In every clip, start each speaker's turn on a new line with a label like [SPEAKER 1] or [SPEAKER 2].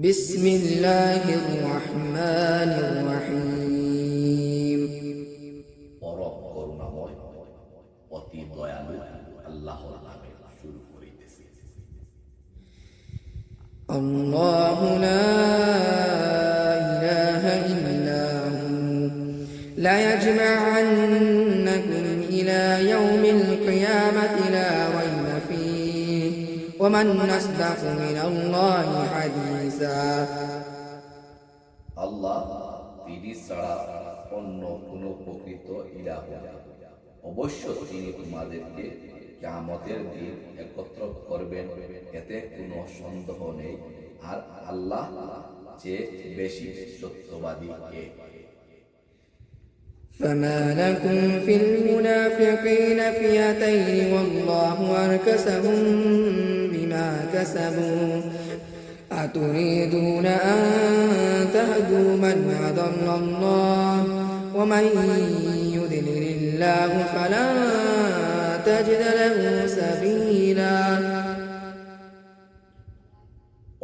[SPEAKER 1] بسم الله الرحمن الرحيم
[SPEAKER 2] পরম করুণাময় অতি দয়ালু আল্লাহর নামে শুরু করিতেছি।
[SPEAKER 1] الله لا إله إلا هو لا يجمعنكم إلى يوم القيامة لا ريب فيه ومن أصدق من الله حديثا
[SPEAKER 2] আল্লাহ তিনি ছাড়া অন্য কোনো প্রকৃত ইলাহ নেই। অবশ্য তিনি তোমাদেরকে কিয়ামতের দিন একত্র করবেন, এতে কোনো সন্দেহ নেই। আর আল্লাহ যে বেশি সত্যবাদী কে।
[SPEAKER 1] فما لكم في المنافقين فئتين والله أركسهم بما كسبوا أتريدون أن تهدوا من أضل الله ومن يضلل الله فلن تجد له سبيلا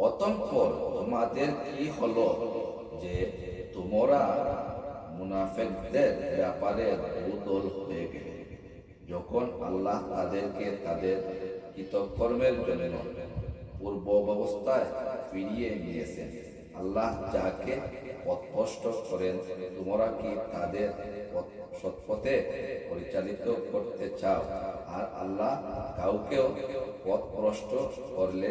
[SPEAKER 2] অতঃপর তোমাদের কি হলো যে তোমরা মুনাফিকদের ব্যাপারে দুদল হয়ে গেলে, যখন আল্লাহ তাদেরকে তাদের কৃতকর্মের জন্য পূর্ব অবস্থায় ফিরিয়ে নিয়েছেন। আল্লাহ যাকে পথভ্রষ্ট করেন, তোমরা কি তাদের সৎপথে পরিচালিত করতে চাও? আর আল্লাহ কাউকেও পথভ্রষ্ট করলে